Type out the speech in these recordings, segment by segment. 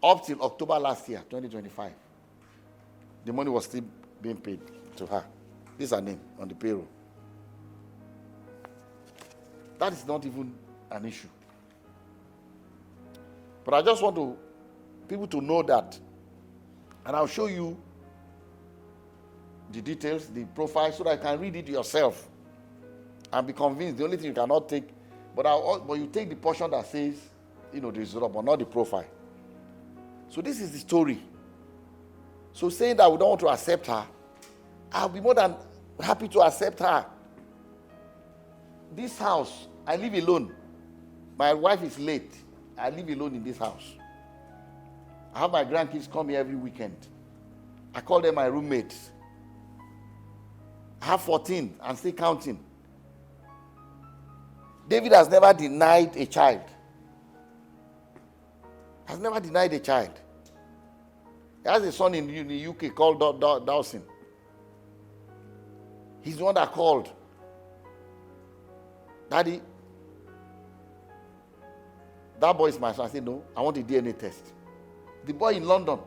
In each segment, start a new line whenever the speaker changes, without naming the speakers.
Up till October last year, 2025, the money was still being paid to her. This is her name on the payroll. That is not even an issue. But I just want people to know that, and I'll show you the details, the profile, so that you can read it yourself and be convinced. The only thing you cannot take, but you take the portion that says, the result, but not the profile. So this is the story. So saying that we don't want to accept her, I'll be more than happy to accept her. This house, I live alone. My wife is late. I live alone in this house. I have my grandkids come here every weekend. I call them my roommates. I have 14 and still counting. David has never denied a child. Has never denied a child. He has a son in the UK called Dawson. He's the one that called. Daddy, that boy is my son. I said, no, I want a DNA test. The boy in London.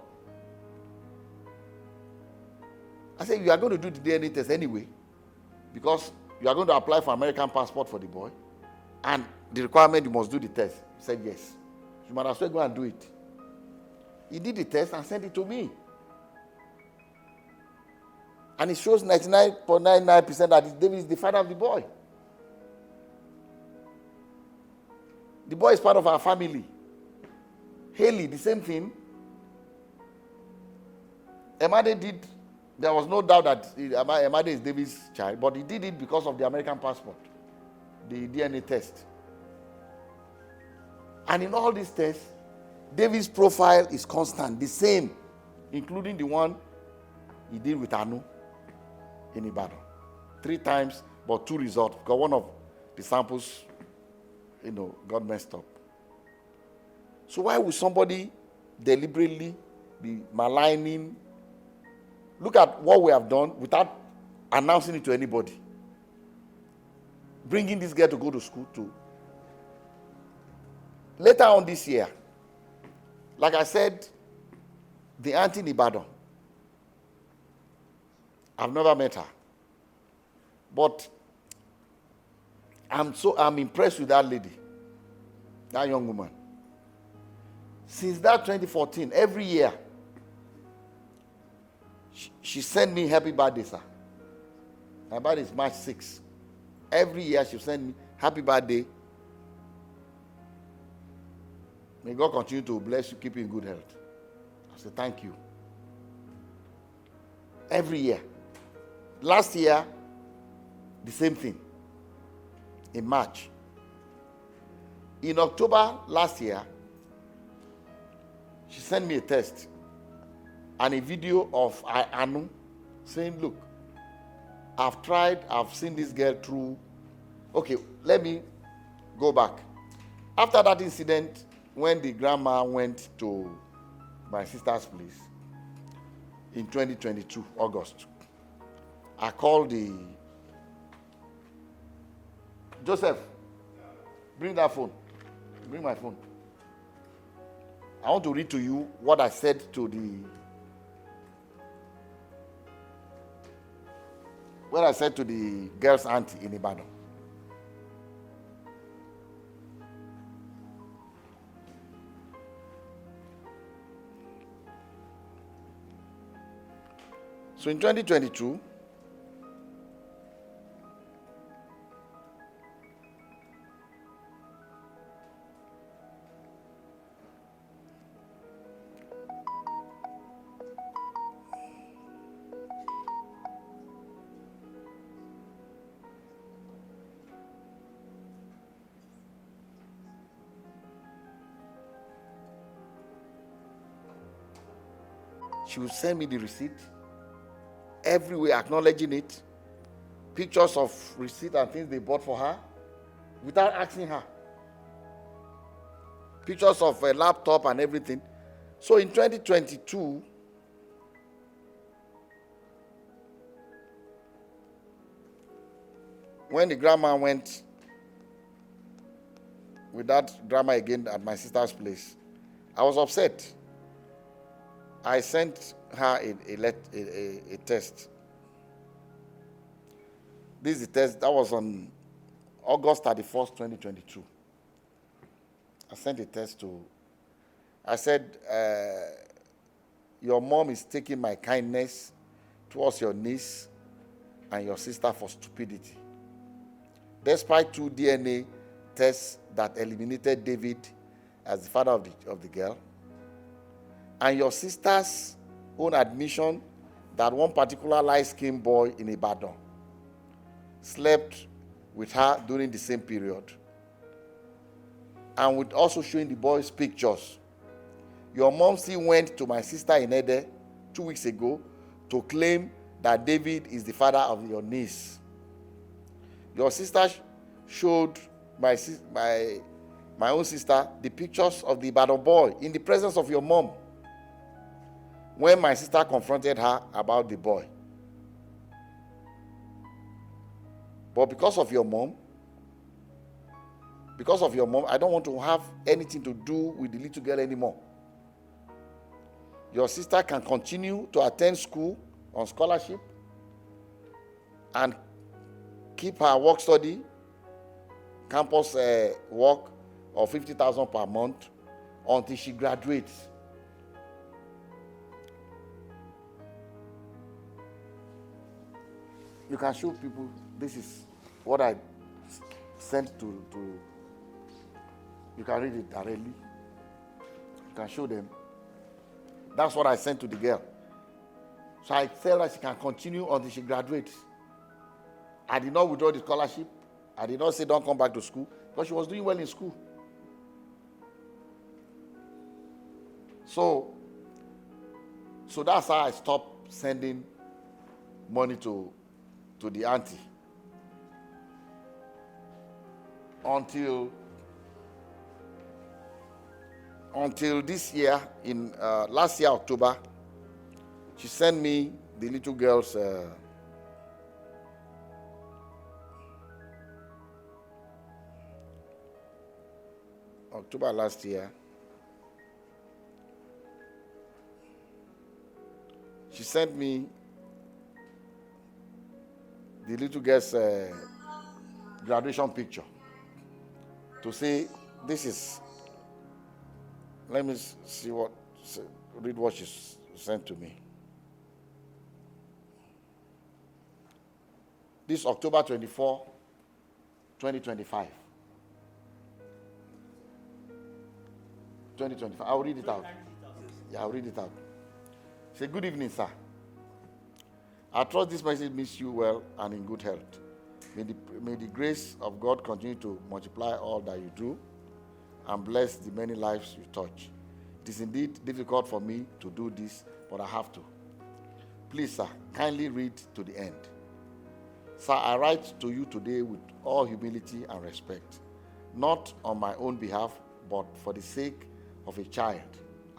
I said, you are going to do the DNA test anyway, because you are going to apply for American passport for the boy, and the requirement, you must do the test. He said, yes. You might as well go and do it. He did the test and sent it to me. And it shows 99.99% that David is the father of the boy. The boy is part of our family. Haley, the same thing. Emade did. There was no doubt that Emade is David's child, but he did it because of the American passport, the DNA test. And in all these tests, David's profile is constant, the same, including the one he did with Anu in Ibadan. 3 times, but 2 results, because one of the samples, got messed up. So why would somebody deliberately be maligning? Look at what we have done without announcing it to anybody. Bringing this girl to go to school too. Later on this year, like I said, the auntie in Ibadan, I've never met her. But I'm impressed with that lady, that young woman. Since that 2014, every year, she sent me happy birthday, sir. My birthday is March 6th. Every year she send me happy birthday. May God continue to bless you, keep you in good health. I say thank you. Every year. Last year, the same thing. In March. In October last year, she sent me a text and a video of Anu saying, look, I've seen this girl through. Okay, let me go back. After that incident, when the grandma went to my sister's place in 2022, August, I called Joseph, bring that phone. Bring my phone. I want to read to you what I said to the girl's auntie in Ibadan. So in 2022, she would send me the receipt, everywhere acknowledging it, pictures of receipt and things they bought for her, without asking her. Pictures of a laptop and everything. So in 2022, when the grandma went with that drama again at my sister's place, I was upset. I sent her a test. This is the test that was on August 31st, 2022. I sent a test to, I said, your mom is taking my kindness towards your niece and your sister for stupidity. Despite 2 DNA tests that eliminated David as the father of the girl, and your sister's own admission that one particular light-skinned boy in Ibadan slept with her during the same period, and with also showing the boy's pictures. Your mom still went to my sister in Ede 2 weeks ago to claim that David is the father of your niece. Your sister showed my own sister the pictures of the Ibadan boy in the presence of your mom when my sister confronted her about the boy. But because of your mom, I don't want to have anything to do with the little girl anymore. Your sister can continue to attend school on scholarship and keep her work study, campus work of 50,000 per month until she graduates. You can show people, this is what I sent to you can read it directly. You can show them. That's what I sent to the girl. So I tell her she can continue until she graduates. I did not withdraw the scholarship. I did not say don't come back to school because she was doing well in school. So that's how I stopped sending money to the auntie. Until this year, in last year, October, she sent me the little girl's October last year. She sent me the little girl's graduation picture to say, this is, let me read what she sent to me. This October 24, 2025. 2025. I'll read it out. Yeah, I'll read it out. Say, good evening, sir. I trust this message meets you well and in good health. May the grace of God continue to multiply all that you do and bless the many lives you touch. It is indeed difficult for me to do this, but I have to. Please, sir, kindly read to the end. Sir, I write to you today with all humility and respect, not on my own behalf, but for the sake of a child,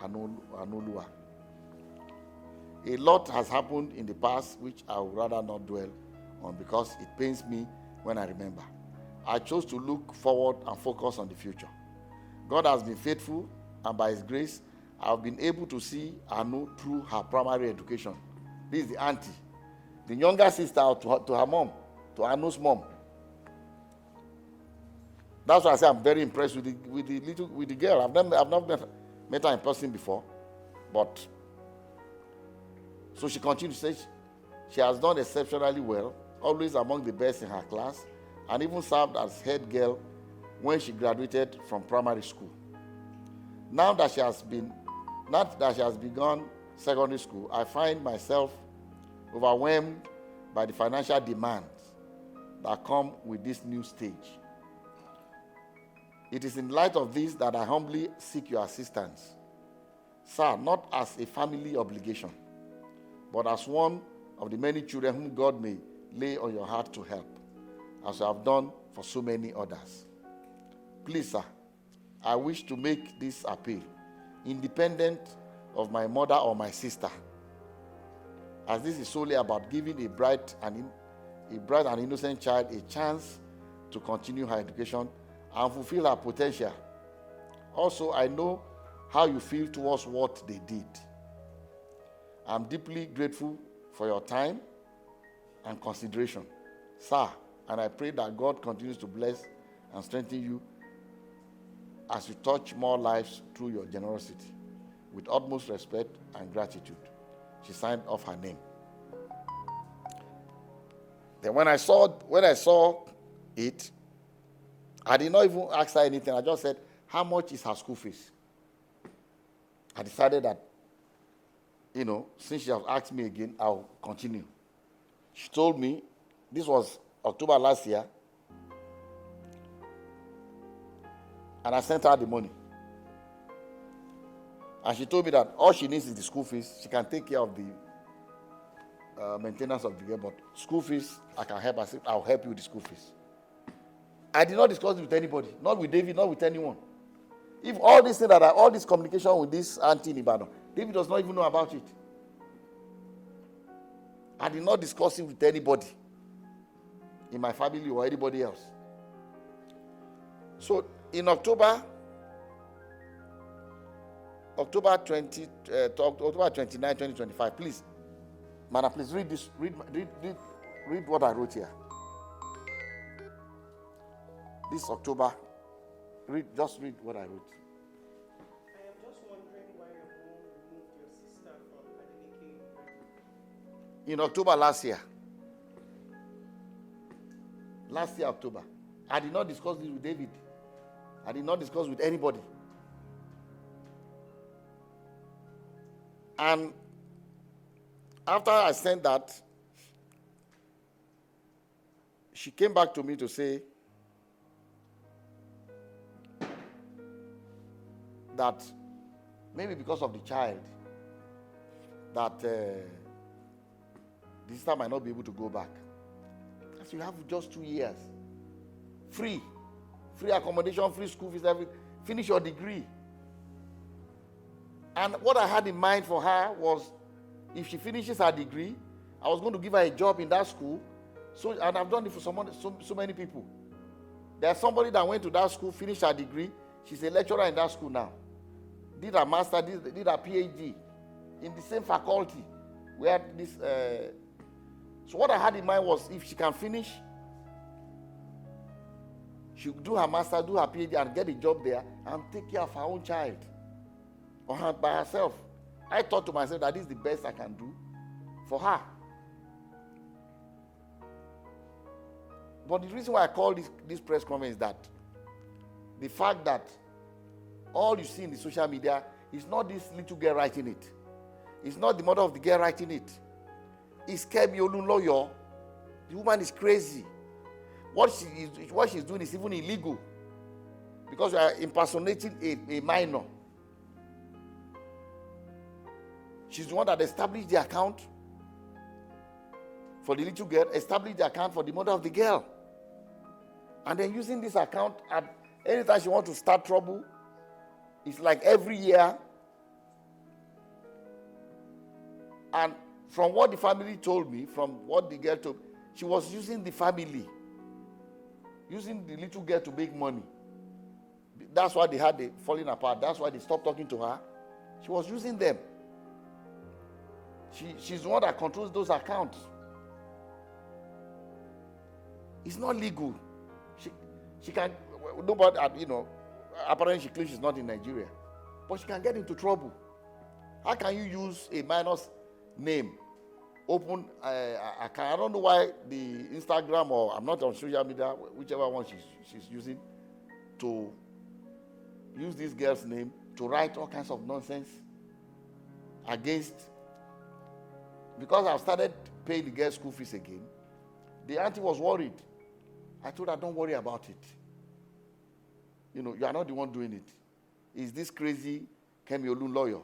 Anolua. A lot has happened in the past which I would rather not dwell on because it pains me when I remember. I chose to look forward and focus on the future. God has been faithful, and by His grace, I've been able to see Anu through her primary education. This is the auntie, the younger sister to her mom, to Anu's mom. That's why I say I'm very impressed with the girl. I've not met her in person before, but so she continues to say she has done exceptionally well, always among the best in her class, and even served as head girl when she graduated from primary school. Now that she has begun secondary school, I find myself overwhelmed by the financial demands that come with this new stage. It is in light of this that I humbly seek your assistance, sir, not as a family obligation, but as one of the many children whom God may lay on your heart to help, as you have done for so many others. Please, sir, I wish to make this appeal, independent of my mother or my sister, as this is solely about giving a bright and innocent child a chance to continue her education and fulfill her potential. Also, I know how you feel towards what they did. I'm deeply grateful for your time and consideration, sir, and I pray that God continues to bless and strengthen you as you touch more lives through your generosity. With utmost respect and gratitude. She signed off her name. Then when I saw it, I did not even ask her anything. I just said, how much is her school fees? I decided that, since she has asked me again, I'll continue. She told me, this was October last year, and I sent her the money. And she told me that all she needs is the school fees. She can take care of the maintenance of the girl, but school fees, I can help her. I'll help you with the school fees. I did not discuss it with anybody, not with David, not with anyone. If all this thing all this communication with this auntie in Ibadan, David does not even know about it. I did not discuss it with anybody in my family or anybody else. So in October 29, 2025, please, madam, please read this. Read what I wrote here. This October, just read what I wrote.
I am just wondering why your mom removed your sister from Adeleke.
In October last year. October. I did not discuss this with David. I did not discuss with anybody. And after I sent that, she came back to me to say that maybe because of the child, that the sister might not be able to go back. So you have just 2 years. Free accommodation, free school fees, everything. Finish your degree. And what I had in mind for her was, if she finishes her degree, I was going to give her a job in that school. So, and I've done it for so many people. There's somebody that went to that school, finished her degree. She's a lecturer in that school now. Did her master, did her PhD in the same faculty where this. So what I had in mind was, if she can finish, she'll do her master, do her PhD, and get a job there, and take care of her own child. Or her, by herself. I thought to myself that this is the best I can do for her. But the reason why I call this press conference is that the fact that all you see in the social media is not this little girl writing it. It's not the mother of the girl writing it. It's Kemi Olunloyo. The woman is crazy. What she's doing is even illegal. Because you are impersonating a minor. She's the one that established the account for the little girl, established the account for the mother of the girl. And then using this account, at any time she wants to start trouble, it's like every year. And from what the family told me, from what the girl told me, she was using the family, using the little girl to make money. That's why they had the falling apart. That's why they stopped talking to her. She was using them. She's the one that controls those accounts. It's not legal. She can, nobody, apparently she claims she's not in Nigeria. But she can get into trouble. How can you use a minor's name, open account? I don't know why the Instagram, or I'm not on social media, whichever one she's using, to use this girl's name to write all kinds of nonsense against. Because I've started paying the girl's school fees again, the auntie was worried. I told her, don't worry about it. You are not the one doing it. It's this crazy Kemi Olunloyo.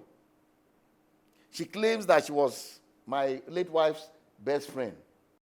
She claims that she was my late wife's best friend.